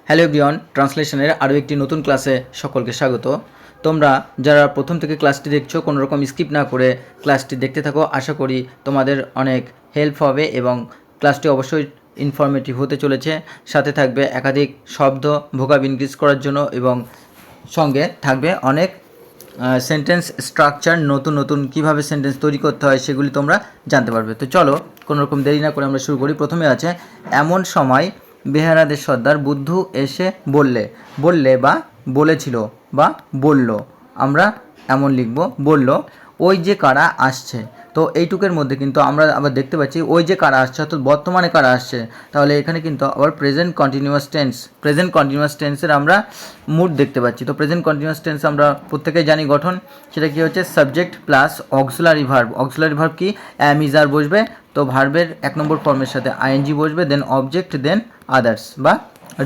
Hello everyone, ট্রান্সলেশনের আরও একটি নতুন ক্লাসে সকলকে স্বাগত। তোমরা যারা প্রথম থেকে ক্লাসটি দেখছো কোনো রকম স্কিপ না করে ক্লাসটি দেখতে থাকো। আশা করি তোমাদের অনেক হেল্প হবে এবং ক্লাসটি অবশ্যই ইনফরমেটিভ হতে চলেছে। সাথে থাকবে একাধিক শব্দ ভোকাব ইনক্রিজ করার জন্য এবং সঙ্গে থাকবে অনেক সেন্টেন্স স্ট্রাকচার, নতুন নতুন কীভাবে সেন্টেন্স তৈরি করতে হয় সেগুলি তোমরা জানতে পারবে। তো চলো কোনো রকম দেরি না করে আমরা শুরু করি। প্রথমে আছে এমন সময় বেহারাদের সর্দার বুদ্ধু এসে বললে বা বলেছিল বা বলল, আমরা এমন লিখব বলল ওই যে কারা আসছে। তো এইটুকের মধ্যে কিন্তু আমরা আবার দেখতে পাচ্ছি ওই যে কারা আসছে অর্থাৎ বর্তমানে কারা আসছে। তাহলে এখানে কিন্তু আবার প্রেজেন্ট কন্টিনিউয়াস টেন্সের আমরা মুড দেখতে পাচ্ছি। তো প্রেজেন্ট কন্টিনিউয়াস টেন্স আমরা প্রত্যেকেই জানি গঠন, সেটা কি হচ্ছে সাবজেক্ট প্লাস অক্সিলারি ভার্ব কি অ্যাম ইজ আর বসবে, তো ভার্বের 1 নম্বর ফর্মের সাথে আইএনজি বসবে, দেন অবজেক্ট, দেন আদার্স বা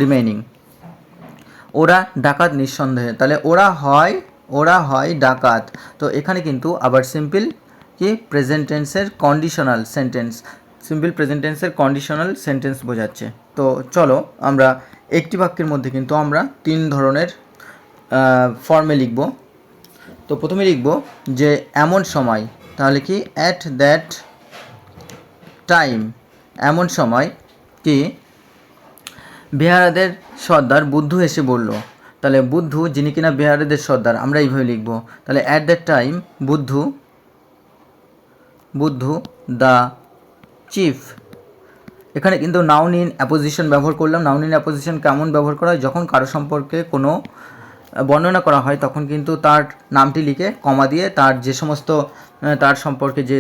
রিমেইনিং। ওরা ডাকাত নিঃসন্দেহে, তাহলে ওরা হয় ডাকাত। তো এখানে কিন্তু আবার সিম্পল কি প্রেজেন্ট টেন্সের কন্ডিশনাল সেন্টেন্স বোঝাচ্ছে। তো চলো আমরা একটি বাক্যের মধ্যে কিন্তু আমরা 3 ধরনের ফর্মে লিখব। তো প্রথমে লিখব যে এমন সময়, তাহলে কি অ্যাট দ্যাট টাইম, এমন সময় কি বেহারাদের সর্দার বুদ্ধু এসে বলল। তাহলে বুদ্ধু যিনি কিনা বেহারাদের সর্দার, আমরা এইভাবে লিখব। তাহলে at that time Buddhu the chief. এখানে কিন্তু নাউন ইন অ্যাপোজিশন ব্যবহার করলাম। নাউন ইন অ্যাপোজিশন কেমন ব্যবহার করা হয়? যখন কারো সম্পর্কে কোনো বর্ণনা করা হয় তখন কিন্তু তার নামটি লিখে কমা দিয়ে তার যে সমস্ত তার সম্পর্কে যে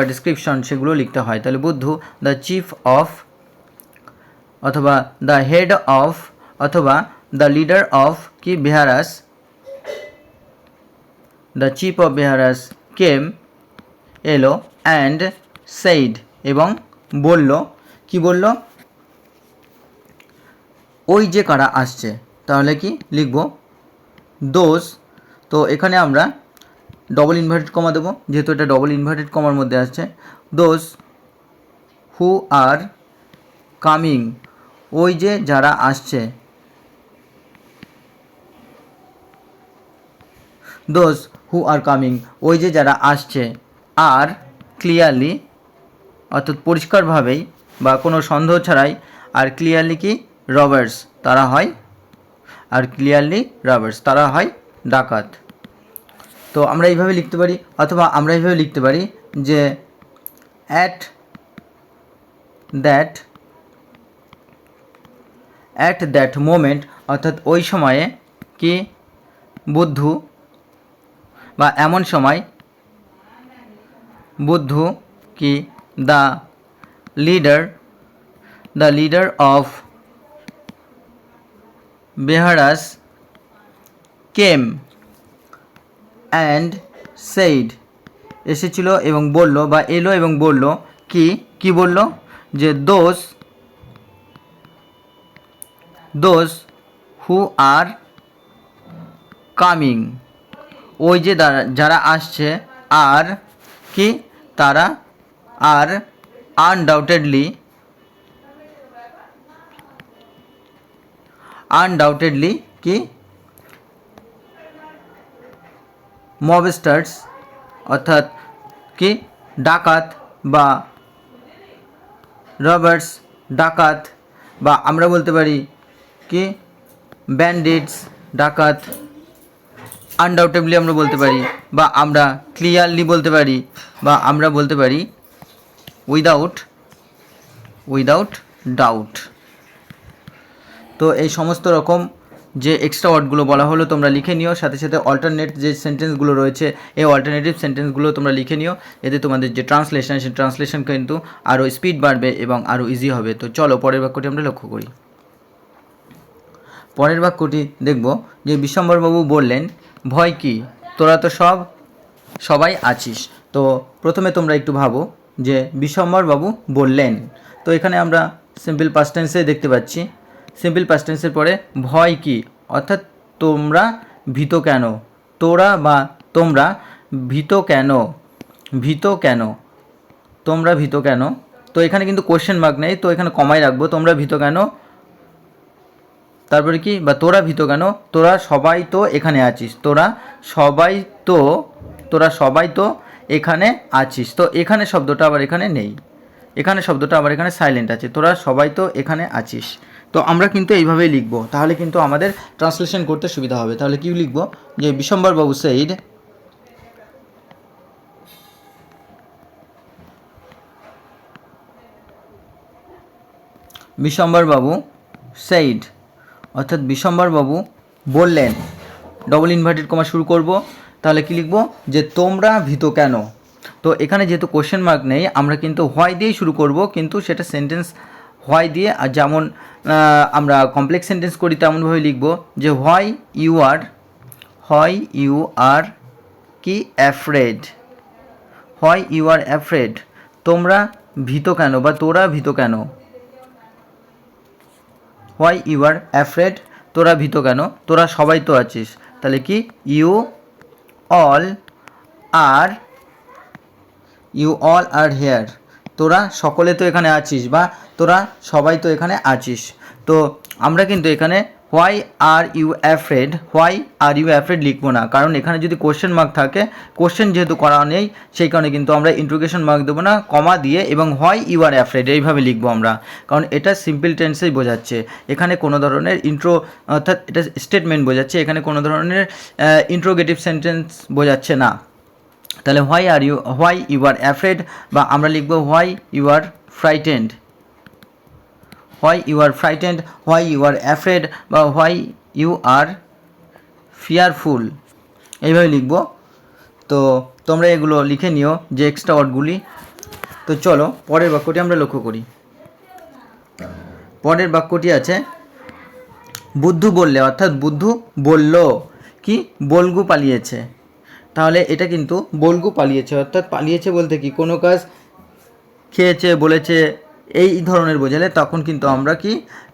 ডিসক্রিপশন সেগুলো লিখতে হয়। তাহলে বুদ্ধু দ্য চিফ অফ অথবা দ্য হেড অফ অথবা দ্য লিডার অফ কি বেহারাস, দ্য চিফ অফ বেহারাস কেম এলো অ্যান্ড সেইড এবং বলল, কি বলল? ওই যে কারা আসছে। তাহলে কি লিখব? দোজ। তো এখানে আমরা ডবল ইনভার্টেড কমা দেবো, যেহেতু এটা ডবল ইনভার্টেড কমার মধ্যে আসছে। দোজ হু আর কামিং, ওই যে যারা আসছে। দোজ হু আর কামিং, ওই যে যারা আসছে। আর ক্লিয়ারলি অর্থাৎ পরিষ্কারভাবেই বা কোনো সন্দেহ ছাড়াই, আর ক্লিয়ারলি কি রবার্স, তারা হয় ডাকাত। তো আমরা এইভাবে লিখতে পারি, অথবা আমরা এইভাবে লিখতে পারি যে অ্যাট দ্যাট মোমেন্ট, অর্থাৎ ওই সময়ে কি বুদ্ধু বা এমন সময় বুদ্ধু কি the leader of bearers came and said, এসেছিল এবং বলল বা এলো এবং বলল, কি বলল? যে দোজ হু আর কামিং, ওই যে যারা আসছে, আর কি তারা, আর আনডাউটেডলি কি মবস্টার্স, অর্থাৎ কি ডাকাত বা রবার্স, ডাকাত, বা আমরা বলতে পারি কি ব্যান্ডিটস, ডাকাত। আনডাউটেবলি আমরা বলতে পারি, বা আমরা ক্লিয়ারলি বলতে পারি, বা আমরা বলতে পারি উইদাউট ডাউট। তো এই সমস্ত রকম যে এক্সট্রা ওয়ার্ডগুলো বলা হলো তোমরা লিখে নিও, সাথে সাথে অল্টারনেট যে সেন্টেন্সগুলো রয়েছে এই অল্টারনেটিভ সেন্টেন্সগুলো তোমরা লিখে নিও। এতে তোমাদের যে ট্রান্সলেশন কিন্তু আরও স্পিড বাড়বে এবং আরও ইজি হবে। তো চলো পরের বাক্যটি আমরা লক্ষ্য করি। পরের বাক্যটি দেখব যে বিশ্বম্বরবাবু বললেন, ভয় কি, তোরা তো সবাই আছিস। তো প্রথমে তোমরা একটু ভাবো যে বিশ্বম্বরবাবু বললেন, তো এখানে আমরা সিম্পল পাস্ট টেন্সে দেখতে পাচ্ছি। সিম্পল পাস্ট টেন্সের পরে ভয় কি, অর্থাৎ তোমরা ভীত কেন, তোরা বা তোমরা ভীত কেন, তোমরা ভীত কেন। তো এখানে কিন্তু কোশ্চেন মার্ক নেই, তো এখানে কমাই রাখবো, তোমরা ভীত কেন তারপরে কি, বা তোরা ভীত কেন, তোরা সবাই তো এখানে আছিস, তোরা সবাই তো এখানে আছিস। তো এখানে শব্দটা আবার এখানে নেই, এখানে শব্দটা আবার এখানে সাইলেন্ট আছে, তোরা সবাই তো এখানে আছিস। তো আমরা কিন্তু এইভাবেই লিখব, তাহলে কিন্তু আমাদের ট্রান্সলেশন করতে সুবিধা হবে। তাহলে কি লিখব, যে বিশ্বম্বরবাবু সেইড, বিশ্বম্বরবাবু সেইড, অর্থাৎ বিশ্বম্বরবাবু বললেন, ডবল ইনভার্টেড কমা শুরু করব। তাহলে কি লিখব, যে তোমরা ভীত কেন। তো এখানে যেহেতু কোশ্চেন মার্ক নেই, আমরা কিন্তু হোয়াই দিয়েই শুরু করব, কিন্তু সেটা সেন্টেন্স হোয়াই দিয়ে, আর যেমন আমরা কমপ্লেক্স সেন্টেন্স করি তেমনভাবে লিখব, যে হোয়াই ইউ আর কি afraid, why you are afraid, তোমরা ভীত কেন বা তোরা ভীত কেন। হোয়াই ইউ আর অ্যাফ্রেড, তোরা ভীত কেন, তোরা সবাই তো আছিস। তাহলে কি, ইউ অল আর হেয়ার, তোরা সকলে তো এখানে আছিস, বা তোরা সবাই তো এখানে আছিস। তো আমরা কিন্তু এখানে হোয়াই আর ইউ অ্যাফ্রেড লিখবো না, কারণ এখানে যদি কোশ্চেন মার্ক থাকে, কোশ্চেন যেহেতু করা নেই, সেই কারণে কিন্তু আমরা ইন্ট্রোগেশন মার্ক দেবো না, কমা দিয়ে, এবং হোয়াই ইউ আর অ্যাফ্রেড এইভাবে লিখবো আমরা, কারণ এটা সিম্পল টেন্সেই বোঝাচ্ছে, এখানে কোনো ধরনের অর্থাৎ এটা স্টেটমেন্ট বোঝাচ্ছে, এখানে কোনো ধরনের ইন্ট্রোগেটিভ সেন্টেন্স বোঝাচ্ছে না। তাহলে হোয়াই ইউ আর অ্যাফ্রেড, বা আমরা লিখব why you are frightened, why you are frightened, why you are afraid, বা হোয়াই ইউ আর ফিয়ারফুল, এইভাবে লিখব। তো তোমরা এগুলো লিখে নিও, যে এক্সট্রা ওয়ার্ডগুলি। তো চলো পরের বাক্যটি আমরা লক্ষ্য করি। পরের বাক্যটি আছে, বুদ্ধু বললে, অর্থাৎ বুদ্ধু বলল কি, বল্গু পালিয়েছে। তাহলে এটা কিন্তু বল্গু পালিয়েছে, অর্থাৎ পালিয়েছে বলতে কি, কোনো কাজ খেয়েছে, বলেছে, এই ধরনের বোঝালে তখন কিন্তু আমরা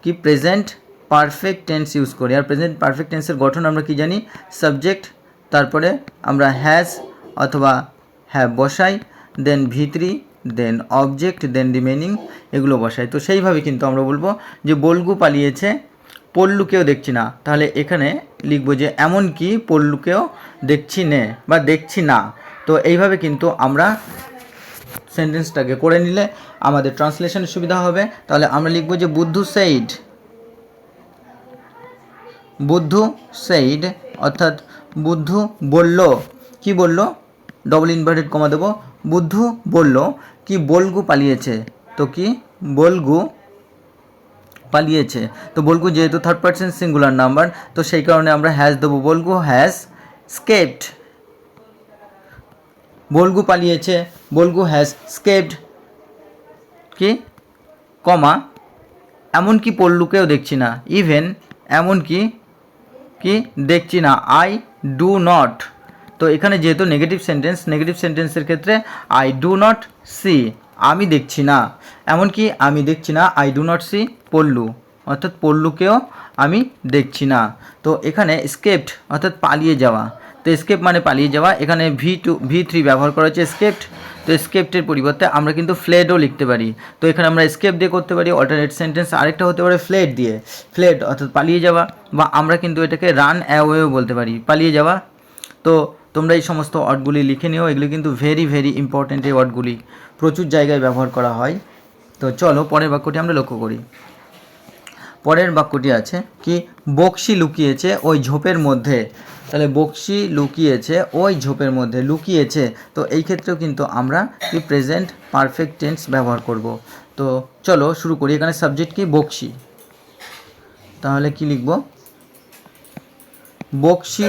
কি প্রেজেন্ট পারফেক্ট টেন্স ইউজ করি। আর প্রেজেন্ট পারফেক্ট টেন্সের গঠন আমরা কি জানি, সাবজেক্ট, তারপরে আমরা হ্যাজ অথবা হ্যাভ বসাই, দেন ভিত্রি, দেন অবজেক্ট, দেন রিমেনিং, এগুলো বসাই। তো সেইভাবে কিন্তু আমরা বলবো যে বল্গু পালিয়েছে, পল্লুকেও দেখছি না। তাহলে এখানে লিখবো যে এমন কি পল্লুকেও দেখছি নে বা দেখছি না। তো এইভাবে কিন্তু আমরা সেন্টেন্সটাকে করে নিলে আমাদের ট্রান্সলেশনের সুবিধা হবে। তাহলে আমরা লিখবো যে বুদ্ধু সেইড, অর্থাৎ বুদ্ধু বলল, কি বলল, ডবল ইনভার্টেড কমা দেবো, বুদ্ধু বলল কি বল্গু পালিয়েছে। তো কি বল্গু পালিয়েছে, তো বল্গু যেহেতু থার্ড পারসন সিঙ্গুলার নাম্বার, তো সেই কারণে আমরা হ্যাজ দেবো, বল্গু হ্যাজ স্কেপড, বল্গু পালিয়েছে, বল্গু হ্যাজ স্কেপড, কি কমা এমনকি পল্লুকেও দেখছি না, ইভেন এমনকি কি দেখছি না, আই ডু নট। তো এখানে যেহেতু নেগেটিভ সেন্টেন্সের ক্ষেত্রে আই ডু নট সি, আমি দেখছি না, এমনকি আমি দেখছি না, I do not see Pallu, অর্থাৎ পল্লুকেও আমি দেখছি না। তো এখানে স্কেপড অর্থাৎ পালিয়ে যাওয়া, তো স্কেপ মানে পালিয়ে যাওয়া, এখানে V3 ব্যবহার করা হচ্ছে স্কেপড। তো স্কেপডের পরিবর্তে আমরা কিন্তু ফ্লেডও লিখতে পারি। তো এখানে আমরা স্কেপ দিয়ে করতে পারি অল্টারনেট সেন্টেন্স, আরেকটা হতে পারে ফ্লেড দিয়ে, ফ্লেড অর্থাৎ পালিয়ে যাওয়া, বা আমরা কিন্তু এটাকে রান অ্যাওয়েও বলতে পারি, পালিয়ে যাওয়া। তো তোমরা এই সমস্ত ওয়ার্ডগুলি লিখে নিও, এগুলি কিন্তু ভেরি ভেরি ইম্পর্ট্যান্ট, এই ওয়ার্ডগুলি প্রচুর জায়গায় ব্যবহার করা হয়। তো চলো পরের বাক্যটি আমরা লক্ষ্য করি। পরের বাক্যটি আছে কি, বক্সি লুকিয়েছে ওই ঝোপের মধ্যে। তাহলে বক্সি লুকিয়েছে ওই ঝোপের মধ্যে, লুকিয়েছে, তো এই ক্ষেত্রেও কিন্তু আমরা কি প্রেজেন্ট পারফেক্ট টেন্স ব্যবহার করব। তো চলো শুরু করি। এখানে সাবজেক্ট কি বক্সি, তাহলে কি লিখব, বক্সি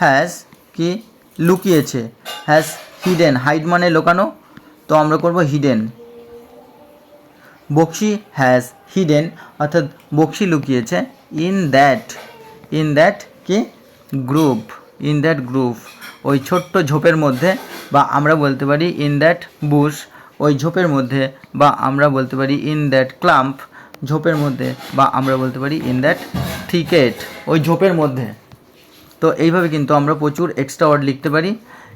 হ্যাজ কি লুকিয়েছে, হ্যাজ হিডেন, হাইড মানে লোকানো, তো আমরা করব হিডেন, বক্সি হ্যাজ হিডেন, অর্থাৎ বক্সি লুকিয়েছে ইন দ্যাট কি গ্রুপ, ওই ছোট্ট ঝোপের মধ্যে, বা আমরা বলতে পারি ইন দ্যাট বুশ, ওই ঝোপের মধ্যে, বা আমরা বলতে পারি ইন দ্যাট ক্লাম্প, ঝোপের মধ্যে, বা আমরা বলতে পারি ইন দ্যাট থিকেট, ওই ঝোপের মধ্যে। তো এইভাবে কিন্তু আমরা প্রচুর এক্সট্রা ওয়ার্ড লিখতে পারি,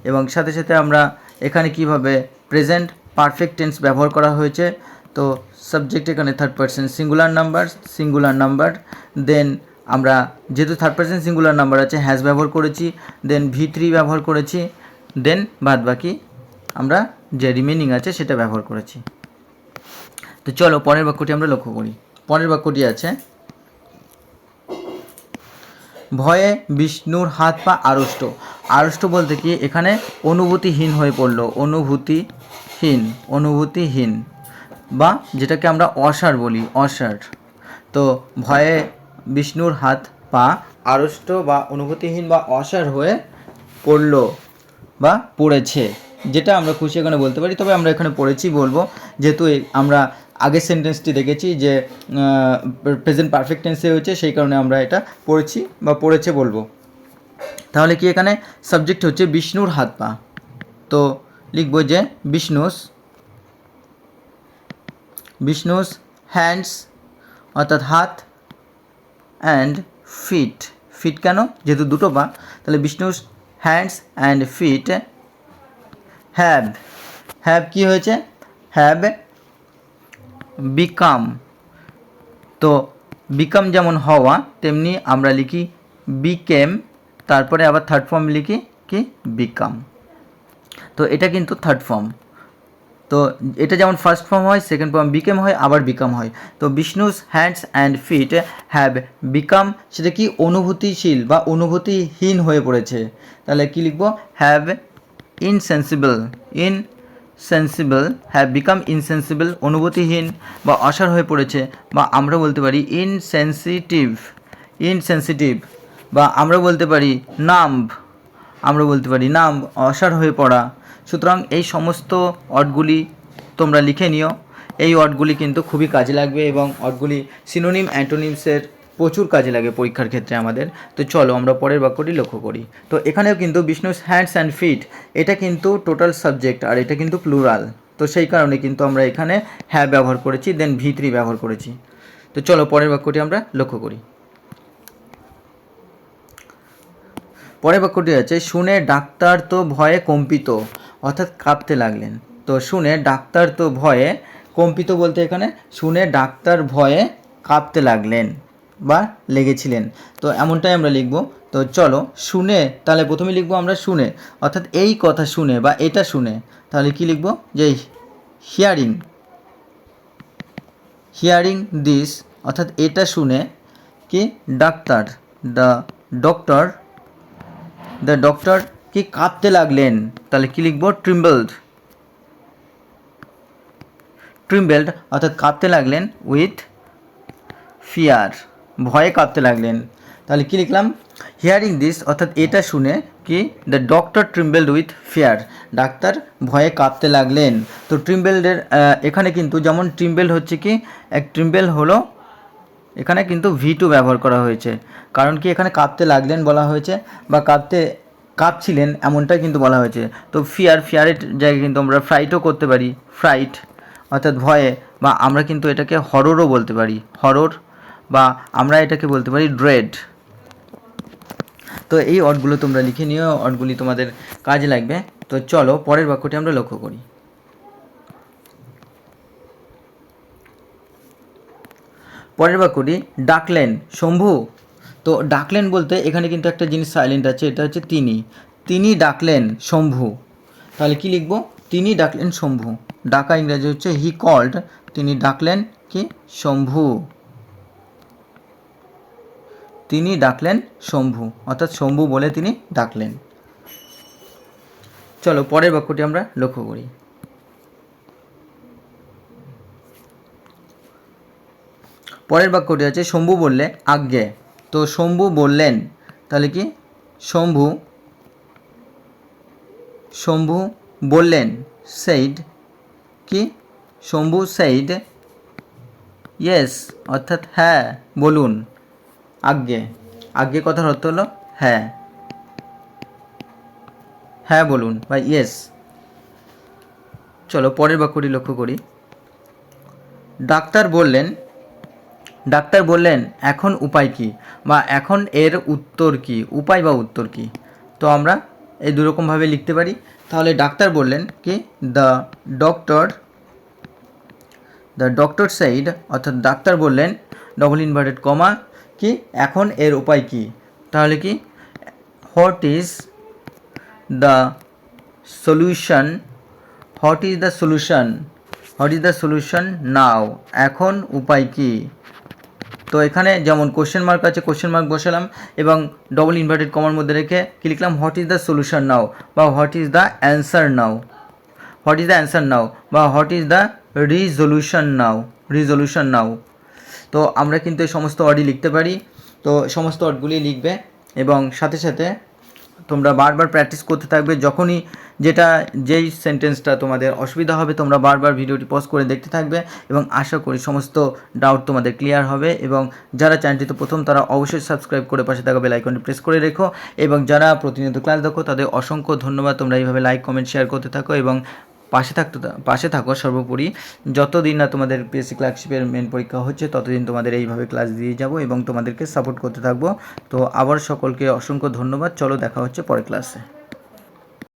এবং সাথে সাথে আমরা এখানে কিভাবে প্রেজেন্ট পারফেক্ট টেন্স ব্যবহার করা হয়েছে, তো সাবজেক্ট এখানে থার্ড পার্সন সিঙ্গুলার নাম্বার দেন আমরা যেহেতু থার্ড পার্সন সিঙ্গুলার নাম্বার আছে হ্যাজ ব্যবহার করেছি, দেন V3 ব্যবহার করেছি, দেন বাদ বাকি আমরা যে রিমেনিং আছে সেটা ব্যবহার করেছি। তো চলো পরের বাক্যটি আমরা লক্ষ্য করি। পরের বাক্যটি আছে ভয়ে বিষ্ণুর হাত পা আড়ষ্ট বলতে কি এখানে অনুভূতিহীন হয়ে পড়ল, অনুভূতিহীন বা যেটাকে আমরা অসাড় বলি, অসাড়। তো ভয়ে বিষ্ণুর হাত পা আড়ষ্ট বা অনুভূতিহীন বা অসাড় হয়ে পড়ল বা পড়েছে, যেটা আমরা খুশি এখানে বলতে পারি। তবে আমরা এখানে পড়েছি বলবো, যেহেতু আমরা আগের সেন্টেন্সটি দেখেছি যে প্রেজেন্ট পারফেক্ট টেন্সে হয়েছে, সেই কারণে আমরা এটা পড়েছি বা পড়েছে বলবো। তাহলে কি এখানে সাবজেক্ট হচ্ছে বিষ্ণুর হাত পা, তো লিখবো যে বিষ্ণুস হ্যান্ডস অর্থাৎ হাত, অ্যান্ড ফিট কেন, যেহেতু দুটো পা, তাহলে Bishnu's hands and feet have কি হয়েছে, হ্যাভ বিকাম। তো বিকাম যেমন হওয়া, তেমনি আমরা লিখি বিকেম, তারপরে আবার থার্ড ফর্ম লিখি কি বিকাম। তো এটা কিন্তু থার্ড ফর্ম। তো এটা যেমন ফার্স্ট ফর্ম হয়, সেকেন্ড ফর্ম বিকেম হয়, আবার বিকাম হয়। তো Vishnu's hands and feet have become, সেটা কি অনুভূতিশীল বা অনুভূতিহীন হয়ে পড়েছে। তাহলে কি লিখব, have insensible, have become insensible, অনুভূতিহীন বা অসাড় হয়ে পড়েছে, বা আমরা বলতে পারি ইনসেন্সিটিভ, বা আমরা বলতে পারি নাম্ব, অসাড় হয়ে পড়া। সুতরাং এই সমস্ত ওয়ার্ডগুলি তোমরা লিখে নিও। এই ওয়ার্ডগুলি কিন্তু খুবই কাজে লাগবে এবং ওয়ার্ডগুলি সিনোনিম অ্যান্টোনিমসের প্রচুর কাজে লাগে পরীক্ষার ক্ষেত্রে আমাদের। তো চলো আমরা পরের বাক্যটি লক্ষ্য করি। তো এখানেও কিন্তু বিষ্ণুস হ্যান্ডস অ্যান্ড ফিট, এটা কিন্তু টোটাল সাবজেক্ট আর এটা কিন্তু প্লুরাল। তো সেই কারণে কিন্তু আমরা এখানে হ্যাভ ব্যবহার করেছি, দেন V3 ব্যবহার করেছি। তো চলো পরের বাক্যটি আমরা লক্ষ্য করি। পরের বাক্যটি আছে শুনে ডাক্তার তো ভয়ে কম্পিত, অর্থাৎ কাঁপতে লাগলেন। তো শুনে ডাক্তার তো ভয়ে কম্পিত বলতে এখানে শুনে ডাক্তার ভয়ে কাঁপতে লাগলেন বা লেগেছিলেন। তো এমনটাই আমরা লিখব। তো চলো শুনে, তাহলে প্রথমে লিখব আমরা শুনে, অর্থাৎ এই কথা শুনে বা এটা শুনে। তাহলে কি লিখব, যে হিয়ারিং দিস, অর্থাৎ এটা শুনে কি দ্য ডক্টর কি কাঁপতে লাগলেন। তাহলে কি লিখব, ট্রিম্বলড, অর্থাৎ কাঁপতে লাগলেন উইথ ফিয়ার, ভয়ে কাঁপতে লাগলেন। তাহলে কি লিখলাম, হিয়ারিং দিস, অর্থাৎ এটা শুনে কি the doctor trembled with fear, ডাক্তার ভয়ে কাঁপতে লাগলেন। তো ট্রিম্বলডের এখানে কিন্তু যেমন ট্রিম্বল হচ্ছে কি ট্রিম্বল হলো, এখানে কিন্তু V2 ব্যবহার করা হয়েছে, কারণ কি এখানে কাঁপতে লাগলেন বলা হয়েছে বা কাঁপছিলেন এমনটাই কিন্তু বলা হয়েছে। তো ফিয়ারের জায়গায় কিন্তু আমরা ফ্রাইটও করতে পারি, অর্থাৎ ভয়ে, বা আমরা কিন্তু এটাকে হররও বলতে পারি, বা আমরা এটাকে বলতে পারি ড্রেড। তো এই ওয়ার্ডগুলো তোমরা লিখে নিও, ওয়ার্ডগুলি তোমাদের কাজে লাগবে। তো চলো পরের বাক্যটি আমরা লক্ষ্য করি। পরের বাক্যটি ডাকলেন শম্ভু। তো ডাকলেন বলতে এখানে কিন্তু একটা জিনিস সাইলেন্ট আছে, এটা হচ্ছে তিনি ডাকলেন শম্ভু। তাহলে কি লিখব, তিনি ডাকলেন শম্ভু, ডাকা ইংরেজি হচ্ছে হি কল্ড, তিনি ডাকলেন কি শম্ভু, তিনি ডাকলেন শম্ভু, অর্থাৎ শম্ভু বলে তিনি ডাকলেন। চলো পরের বাক্যটি আমরা লক্ষ্য করি। পরের বাক্যটি আছে শম্ভু বললে আজ্ঞে। তো শম্ভু বললেন, তাহলে কি শম্ভু বললেন, সেইড কি শম্ভু সেইড ইয়েস, অর্থাৎ হ্যাঁ বলুন। আজ্ঞে কথার অর্থ হলো হ্যাঁ বলুন বা ইয়েস। চলো পরের বাক্যটি লক্ষ্য করি। ডাক্তার বললেন এখন উপায় কি, বা এখন এর উত্তর কি, উপায় বা উত্তর কি। তো আমরা এই দুরকমভাবে লিখতে পারি। তাহলে ডাক্তার বললেন কি দ্য দ্য ডক্টর সেইড, অর্থাৎ ডাক্তার বললেন, ডবল ইনভার্টেড কমা, কি এখন এর উপায় কি, তাহলে কি what is the solution, what is the solution, what is the solution now, এখন উপায় কি। তো এখানে যেমন কোশ্চেন মার্ক আছে, কোশ্চেন মার্ক বসালাম এবং ডবল ইনভার্টেড কমার মধ্যে রেখে কি লিখলাম, what is the solution now বা what is the answer now, what is the answer নাও বা what is the resolution now, resolution now. তো আমরা কিন্তু এই সমস্ত ওয়ার্ডই লিখতে পারি। তো সমস্ত ওয়ার্ডগুলি লিখবে এবং সাথে সাথে তোমরা বারবার প্র্যাকটিস করতে থাকবে। যখনই যেই সেন্টেন্সটা তোমাদের অসুবিধা হবে তোমরা বারবার ভিডিওটি পজ করে দেখতে থাকবে এবং আশা করি সমস্ত ডাউট তোমাদের ক্লিয়ার হবে। এবং যারা চ্যানেলটিতে প্রথম তারা অবশ্যই সাবস্ক্রাইব করে পাশে থাকা বেল আইকনটি প্রেস করে রেখো। এবং যারা প্রতিনিয়ত ক্লাস দেখো তাদের অসংখ্য ধন্যবাদ। তোমরা এইভাবে লাইক কমেন্ট শেয়ার করতে থাকো এবং পাশে থাকো সর্বোপরি। যতদিন না তোমাদের পিএসসি ক্লার্কশিপের মেন পরীক্ষা হচ্ছে ততদিন তোমাদের এইভাবে ক্লাস দিয়ে যাব এবং তোমাদেরকে সাপোর্ট করতে থাকবো। তো আবার সকলকে অসংখ্য ধন্যবাদ। চলো দেখা হচ্ছে পরের ক্লাসে।